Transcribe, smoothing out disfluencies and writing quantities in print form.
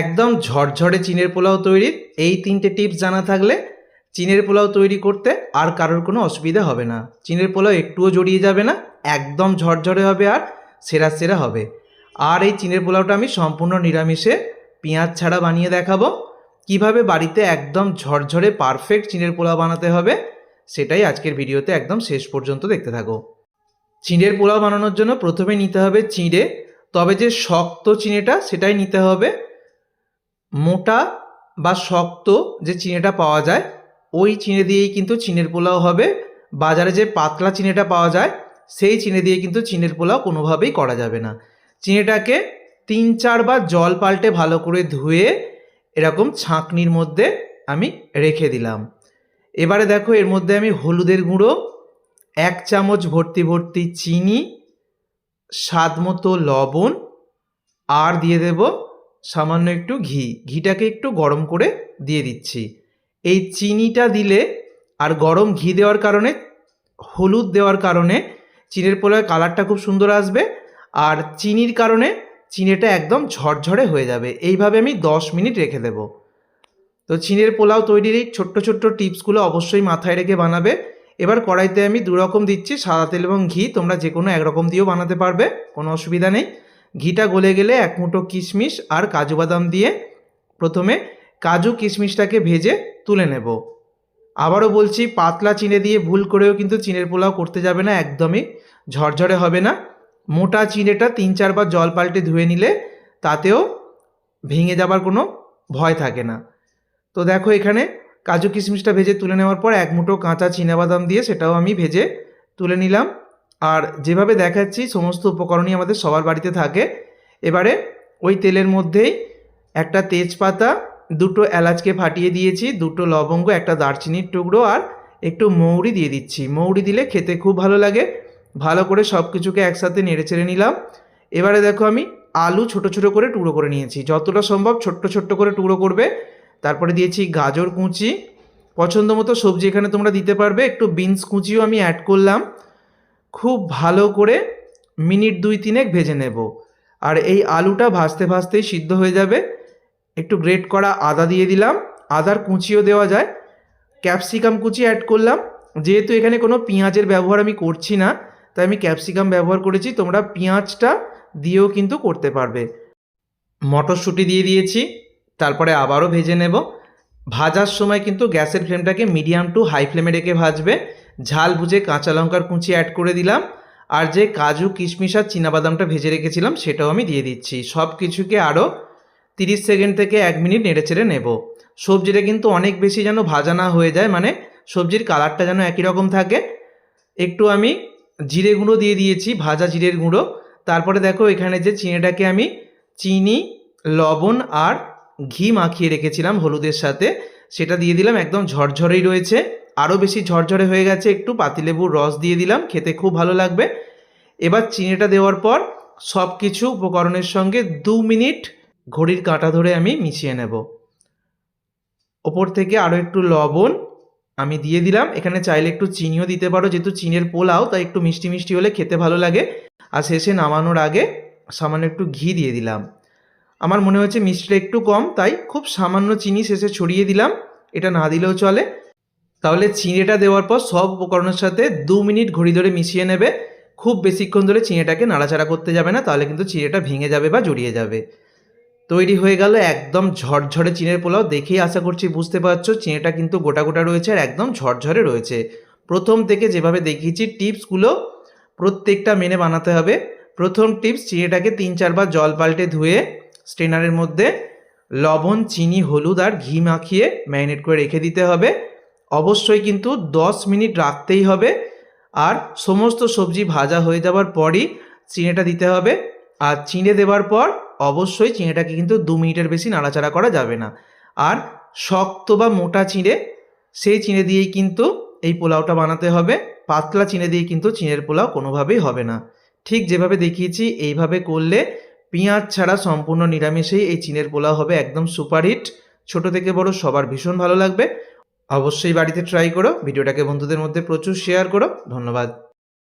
একদম ঝরঝরে চিনের পোলাও তৈরির এই তিনটে টিপস জানা থাকলে চিনের পোলাও তৈরি করতে আর কারোর কোনো অসুবিধা হবে না। চিনের পোলাও একটুও জড়িয়ে যাবে না, একদম ঝরঝরে হবে আর সেরা সেরা হবে। আর এই চিনের পোলাওটা আমি সম্পূর্ণ নিরামিষে পেঁয়াজ ছাড়া বানিয়ে দেখাবো। কিভাবে বাড়িতে একদম ঝরঝরে পারফেক্ট চিনের পোলাও বানাতে হবে সেটাই আজকের ভিডিওতে একদম শেষ পর্যন্ত দেখতে থাকো। চিঁড়ের পোলাও বানানোর জন্য প্রথমে নিতে হবে চিঁড়ে, তবে যে শক্ত চিঁড়েটা সেটাই নিতে হবে। মোটা বা শক্ত যে চিঁড়েটা পাওয়া যায় ওই চিঁড়ে দিয়েই কিন্তু চিঁড়ের পোলাও হবে। বাজারে যে পাতলা চিঁড়েটা পাওয়া যায় সেই চিঁড়ে দিয়ে কিন্তু চিঁড়ের পোলাও কোনোভাবেই করা যাবে না। চিঁড়েটাকে 3-4 বার জল পাল্টে ভালো করে ধুয়ে এরকম ছাঁকনির মধ্যে আমি রেখে দিলাম। এবারে দেখো এর মধ্যে আমি হলুদের গুঁড়ো, 1 চামচ ভর্তি ভর্তি চিনি, স্বাদ মতো লবণ আর দিয়ে দেব সামান্য একটু ঘি। ঘিটাকে একটু গরম করে দিয়ে দিচ্ছি। এই চিনিটা দিলে আর গরম ঘি দেওয়ার কারণে, হলুদ দেওয়ার কারণে চিনের পোলাওয়ের কালারটা খুব সুন্দর আসবে। আর চিনির কারণে চিনিটা একদম ঝরঝরে হয়ে যাবে। এইভাবে আমি 10 মিনিট রেখে দেব। তো চিনের পোলাও তৈরির এই ছোট্ট ছোট্ট টিপসগুলো অবশ্যই মাথায় রেখে বানাবে। এবার কড়াইতে আমি 2 রকম দিচ্ছি, সাদা তেল এবং ঘি। তোমরা যে কোনো এক রকম দিয়েও বানাতে পারবে, কোনো অসুবিধা নেই। ঘিটা গলে গেলে 1 মুঠো কিশমিশ আর কাজু বাদাম দিয়ে প্রথমে কাজু কিশমিশটাকে ভেজে তুলে নেব। আবারও বলছি, পাতলা চিঁড়ে দিয়ে ভুল করেও কিন্তু চিঁড়ের পোলাও করতে যাবে না, একদমই ঝরঝরে হবে না। মোটা চিঁড়েটা 3-4 বার জল পাল্টে ধুয়ে নিলে তাতেও ভেঙে যাবার কোনো ভয় থাকে না। তো দেখো এখানে কাজু কিশমিশটা ভেজে তুলে নেওয়ার পর 1 মুঠো কাঁচা চিনাবাদাম দিয়ে সেটাও আমি ভেজে তুলে নিলাম। আর যেভাবে দেখাচ্ছি সমস্ত উপকরণই আমাদের সবার বাড়িতে থাকে। এবারে ওই তেলের মধ্যেই একটা তেজপাতা, 2টো এলাচকে ফাটিয়ে দিয়েছি, 2টো লবঙ্গ, একটা দারচিনির টুকরো আর একটু মৌরি দিয়ে দিচ্ছি। মৌরি দিলে খেতে খুব ভালো লাগে। ভালো করে সব কিছুকে একসাথে নেড়ে চেড়ে নিলাম। এবারে দেখো আমি আলু ছোট ছোট করে টুকরো করে নিয়েছি, যতটা সম্ভব ছোট্ট ছোট্ট করে টুকরো করবে। তারপরে দিয়েছি গাজর কুচি, পছন্দ মতো সবজি এখানে তোমরা দিতে পারবে। একটু বিনস কুচিও আমি অ্যাড করলাম। খুব ভালো করে মিনিট 2-3 ভেজে নেব। আর এই আলুটা ভাজতে ভাজতেই সিদ্ধ হয়ে যাবে। একটু গ্রেট করা আদা দিয়ে দিলাম, আদার কুচিও দেওয়া যায়। ক্যাপসিকাম কুচি অ্যাড করলাম। যেহেতু এখানে কোনো পেঁয়াজের ব্যবহার আমি করছি না, তাই আমি ক্যাপসিকাম ব্যবহার করেছি। তোমরা পেঁয়াজটা দিয়েও কিন্তু করতে পারবে। মটরশুঁটি দিয়ে দিয়েছি, তারপরে আবারও ভেজে নেব। ভাজার সময় কিন্তু গ্যাসের ফ্লেমটাকে মিডিয়াম টু হাই ফ্লেমে রেখে ভাজবে। ঝাল বুঝে কাঁচা লঙ্কার কুচি অ্যাড করে দিলাম। আর যে কাজু কিশমিশ আর চিনাবাদামটা ভেজে রেখেছিলাম সেটাও আমি দিয়ে দিচ্ছি। সব কিছুকে আরও 30 সেকেন্ড থেকে 1 মিনিট নেড়ে চেড়ে নেব। সবজিটা কিন্তু অনেক বেশি যেন ভাজা না হয়ে যায়, মানে সবজির কালারটা যেন একই রকম থাকে। একটু আমি জিরে গুঁড়ো দিয়ে দিয়েছি, ভাজা জিরের গুঁড়ো। তারপরে দেখো এখানে যে চিনিটাকে আমি চিনি, লবণ আর ঘি মাখিয়ে রেখেছিলাম হলুদের সাথে, সেটা দিয়ে দিলাম। একদম ঝরঝরেই রয়েছে, আরও বেশি ঝরঝরে হয়ে গেছে। একটু পাতিলেবুর রস দিয়ে দিলাম, খেতে খুব ভালো লাগবে। এবার চিনিটা দেওয়ার পর সব কিছু উপকরণের সঙ্গে 2 মিনিট ঘড়ির কাঁটা ধরে আমি মিশিয়ে নেব। ওপর থেকে আরও একটু লবণ আমি দিয়ে দিলাম। এখানে চাইলে একটু চিনিও দিতে পারো, যেহেতু চিনের পোলাও তাই একটু মিষ্টি মিষ্টি হলে খেতে ভালো লাগে। আর শেষে নামানোর আগে সামান্য একটু ঘি দিয়ে দিলাম। আমার মনে হচ্ছে মিষ্টিটা একটু কম, তাই খুব সামান্য চিনি শেষে ছড়িয়ে দিলাম। এটা না দিলেও চলে। তাহলে চিনিটা দেওয়ার পর সব উপকরণের সাথে 2 মিনিট ঘড়ি ধরে মিশিয়ে নেবে। খুব বেশিক্ষণ ধরে চিনিটাকে নাড়াচাড়া করতে যাবে না, তাহলে কিন্তু চিনিটা ভেঙে যাবে বা জড়িয়ে যাবে। তৈরি হয়ে গেল একদম ঝরঝরে চিনের পোলাও। দেখেই আশা করছি বুঝতে পারছো চিনিটা কিন্তু গোটা গোটা রয়েছে আর একদম ঝরঝরে রয়েছে। প্রথম থেকে যেভাবে দেখিয়েছি টিপসগুলো প্রত্যেকটা মেনে বানাতে হবে। প্রথম টিপস, চিনিটাকে 3-4 বার জল পাল্টে ধুয়ে স্ট্রেনারের মধ্যে লবণ, চিনি, হলুদ আর ঘি মাখিয়ে ম্যারিনেট করে রেখে দিতে হবে। অবশ্যই কিন্তু 10 মিনিট রাখতেই হবে। আর সমস্ত সবজি ভাজা হয়ে যাওয়ার পরই চিনিটা দিতে হবে। আর চিঁড়ে দেওয়ার পর অবশ্যই চিঁড়েটাকে কিন্তু 2 মিনিটের বেশি নাড়াচাড়া করা যাবে না। আর শক্ত বা মোটা চিঁড়ে, সেই চিঁড়ে দিয়েই কিন্তু এই পোলাওটা বানাতে হবে। পাতলা চিঁড়ে দিয়ে কিন্তু চিঁড়ের পোলাও কোনোভাবেই হবে না। ঠিক যেভাবে দেখিয়েছি এইভাবে করলে পেঁয়াজ ছাড়া সম্পূর্ণ নিরামিষেই এই চিঁড়ের পোলাও হবে একদম সুপারহিট। ছোট থেকে বড় সবার ভীষণ ভালো লাগবে। অবশ্যই বাড়িতে ট্রাই করো। ভিডিওটাকে বন্ধুদের মধ্যে প্রচুর শেয়ার করো। ধন্যবাদ।